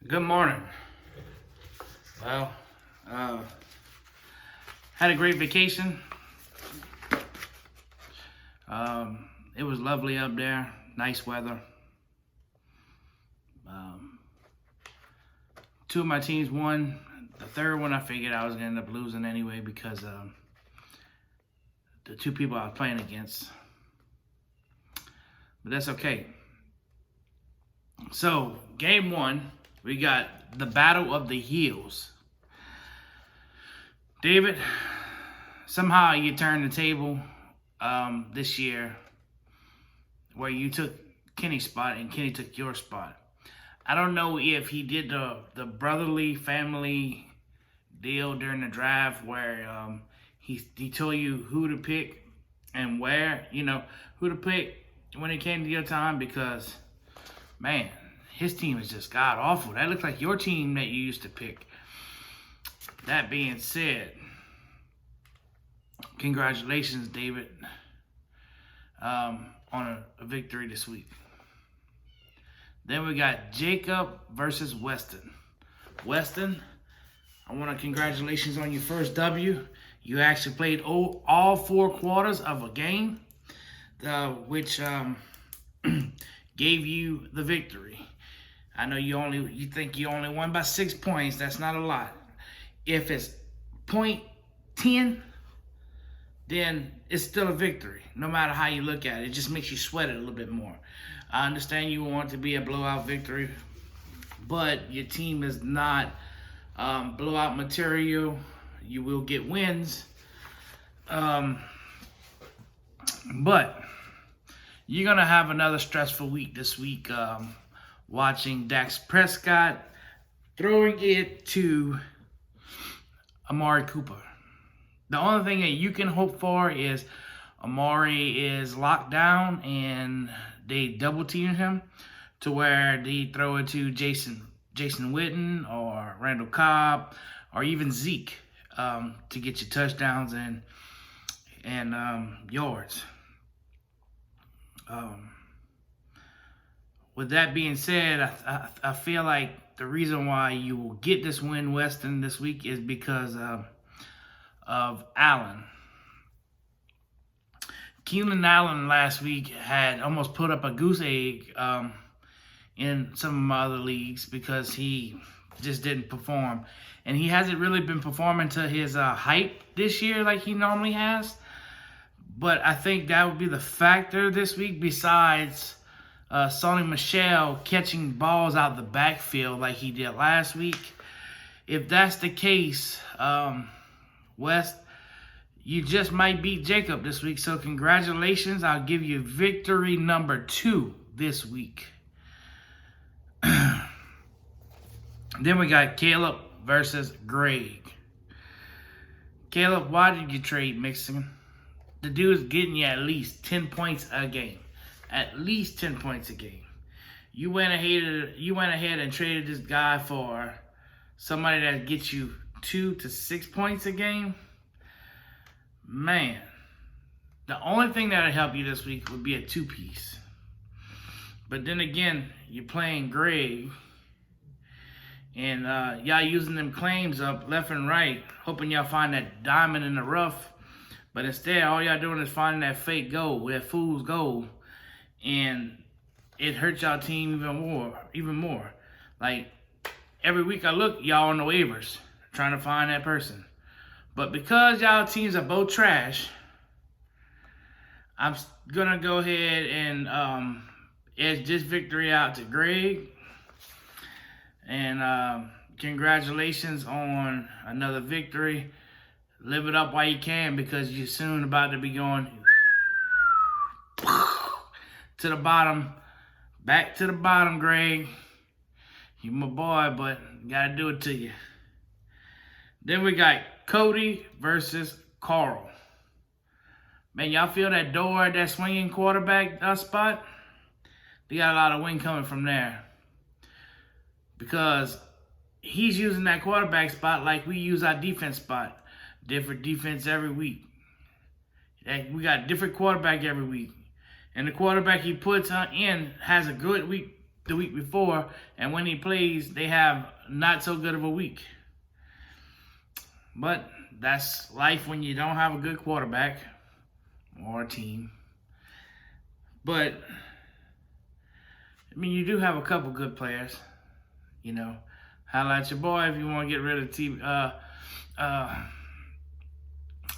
Good morning. Well, uh, had a great vacation. It was lovely up there, nice weather. Um, Two of my teams won. The third one I figured I was gonna end up losing anyway because the two people I was playing against. But that's okay. So, game one, we got the Battle of the Heels. David, somehow you turned the table this year where you took Kenny's spot and Kenny took your spot. I don't know if he did the brotherly family deal during the draft where he told you who to pick and where, who to pick when it came to your time because, man, his team is just god awful. That looks like your team that you used to pick. That being said, congratulations, David, on a victory this week. Then we got Jacob versus Weston. Weston, I want to congratulations on your first W. You actually played all 4 quarters of a game, which gave you the victory. I know you think you only won by 6 points. That's not a lot. If it's 0.10, then it's still a victory, no matter how you look at it. It just makes you sweat it a little bit more. I understand you want it to be a blowout victory, but your team is not blowout material. You will get wins. But you're going to have another stressful week this week watching Dak Prescott throwing it to Amari Cooper. The only thing that you can hope for is Amari is locked down and they double team him to where they throw it to Jason Witten or Randall Cobb or even Zeke to get you touchdowns and yards. With that being said, I feel like the reason why you will get this win, Weston, this week is because of Allen. Keenan Allen last week had almost put up a goose egg in some of my other leagues because he just didn't perform. And he hasn't really been performing to his hype this year like he normally has. But I think that would be the factor this week besides Sonny Michel catching balls out the backfield like he did last week. If that's the case, West, you just might beat Jacob this week. So congratulations. I'll give you victory number 2 this week. Then we got Caleb versus Greg. Caleb, why did you trade Mixon? The dude's getting you at least 10 points a game. At least 10 points a game. You went ahead and traded this guy for somebody that gets you 2 to 6 points a game. Man, the only thing that would help you this week would be a 2-piece. But then again, you're playing Greg, and y'all using them claims up left and right, hoping y'all find that diamond in the rough. But instead, all y'all doing is finding that fake gold, that fool's gold, and it hurts y'all team even more. Like, every week I look, y'all on the waivers, trying to find that person. But because y'all teams are both trash, I'm going to go ahead and edge this victory out to Greg. And congratulations on another victory. Live it up while you can because you're soon about to be going to the bottom. Back to the bottom, Greg. You my boy, but got to do it to you. Then we got Cody versus Carl. Man, y'all feel that door, that swinging quarterback spot? They got a lot of wind coming from there. Because he's using that quarterback spot like we use our defense spot. Different defense every week. We got different quarterback every week. And the quarterback he puts in has a good week the week before, and when he plays, they have not so good of a week. But that's life when you don't have a good quarterback or a team. But I mean, you do have a couple good players. You know, highlight your boy if you want to get rid of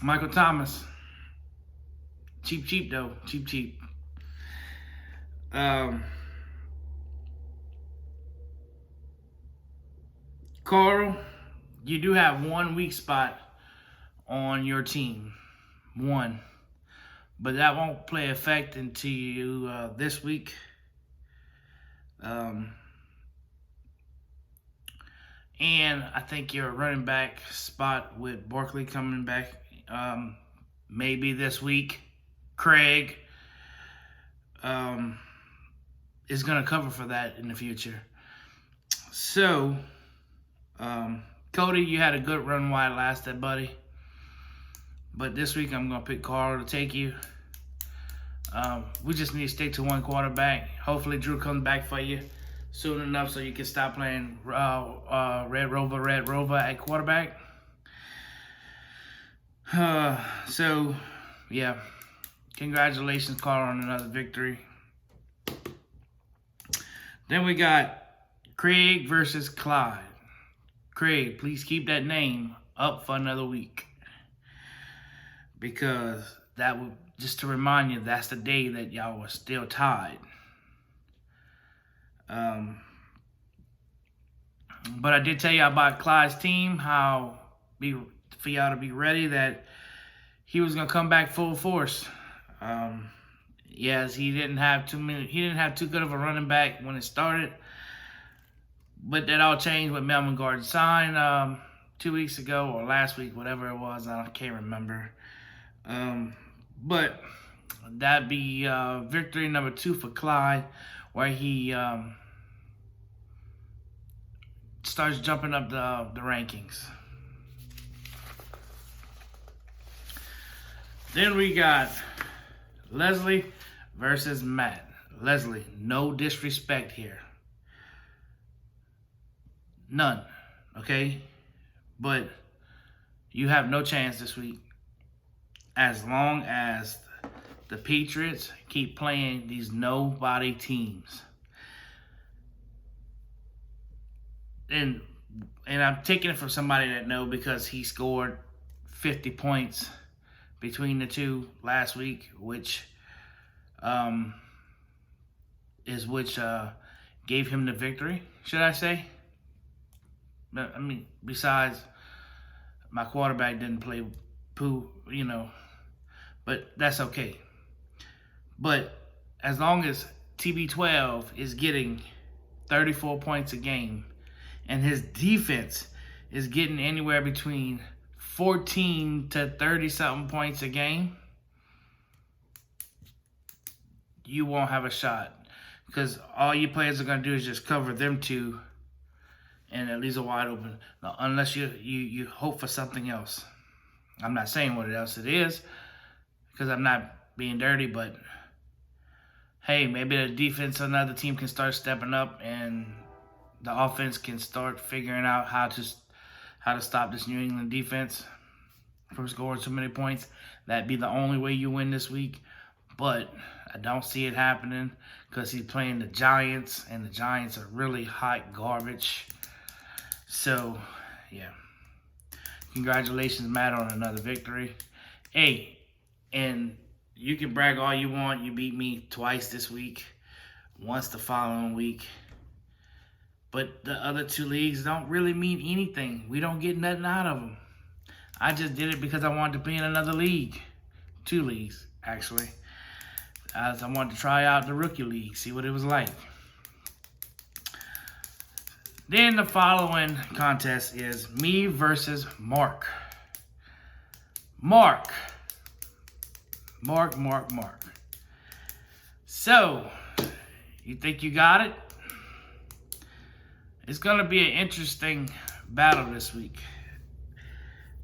Michael Thomas. Cheap though. Cheap. Carl, you do have one weak spot on your team. One. But that won't play effect until you this week. And I think your running back spot with Barkley coming back maybe this week, Craig is going to cover for that in the future. So, Cody, you had a good run while it lasted, buddy. But this week I'm going to pick Carl to take you. We just need to stick to one quarterback. Hopefully Drew comes back for you soon enough so you can stop playing Red Rover at quarterback. So, yeah. Congratulations, Carl, on another victory. Then we got Craig versus Clyde. Craig, please keep that name up for another week. Because that would, just to remind you, that's the day that y'all were still tied. But I did tell you about Clyde's team, for y'all to be ready that he was gonna come back full force. Yes, he didn't have too good of a running back when it started, but that all changed with Melvin Gordon signed 2 weeks ago or last week, whatever it was. I can't remember. But that'd be victory number 2 for Clyde, where he starts jumping up the rankings. Then we got Leslie versus Matt. Leslie, no disrespect here. None, okay? But you have no chance this week as long as the Patriots keep playing these nobody teams. And I'm taking it from somebody that knows because he scored 50 points between the two last week, which gave him the victory, should I say? I mean, besides my quarterback didn't play poo, but that's okay. But as long as TB12 is getting 34 points a game and his defense is getting anywhere between 14 to 30-something points a game, you won't have a shot. Because all you players are going to do is just cover them two, and at least a wide open. Now, unless you hope for something else. I'm not saying what else it is, because I'm not being dirty, but hey, maybe the defense of another team can start stepping up, and the offense can start figuring out how to stop this New England defense from scoring so many points. That'd be the only way you win this week. But I don't see it happening because he's playing the Giants, and the Giants are really hot garbage. So, yeah. Congratulations, Matt, on another victory. Hey, and you can brag all you want. You beat me twice this week, once the following week. But the other 2 leagues don't really mean anything. We don't get nothing out of them. I just did it because I wanted to be in another league. 2 leagues, actually. As I wanted to try out the rookie league, see what it was like. Then the following contest is me versus Mark. Mark. So, you think you got it? It's going to be an interesting battle this week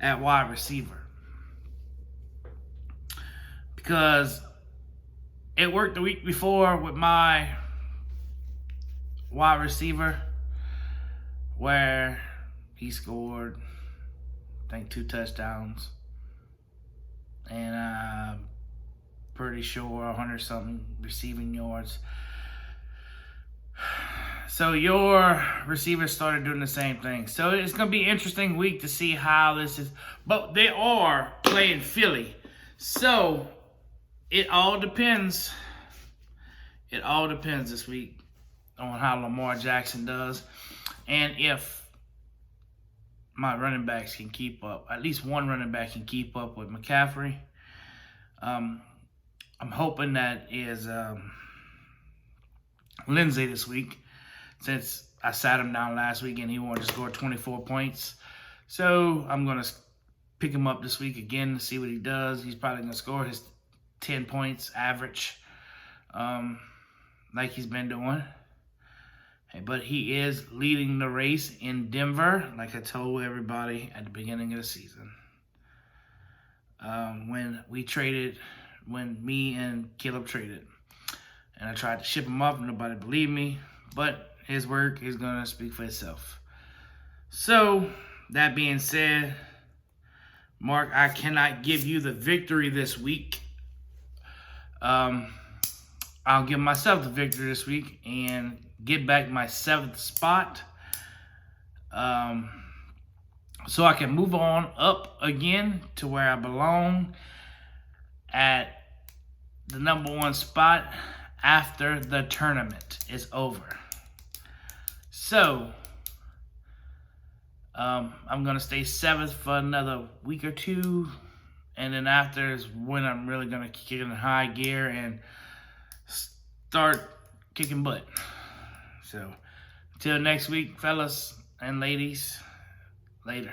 at wide receiver. Because it worked the week before with my wide receiver where he scored, I think, 2 touchdowns. And I'm pretty sure 100-something receiving yards. So your receivers started doing the same thing. So it's going to be an interesting week to see how this is. But they are playing Philly. So it all depends. It all depends this week on how Lamar Jackson does. And if my running backs can keep up. At least one running back can keep up with McCaffrey. I'm hoping that is Lindsay this week, since I sat him down last week and he wanted to score 24 points. So I'm going to pick him up this week again to see what he does. He's probably going to score his 10 points average like he's been doing. But he is leading the race in Denver, like I told everybody at the beginning of the season. When me and Caleb traded. And I tried to ship him off, and nobody believed me. But his work is going to speak for itself. So, that being said, Mark, I cannot give you the victory this week. I'll give myself the victory this week and get back my 7th spot. So I can move on up again to where I belong at the number 1 spot after the tournament is over. So, I'm going to stay 7th for another week or 2. And then after is when I'm really going to kick it in high gear and start kicking butt. So, until next week, fellas and ladies, later.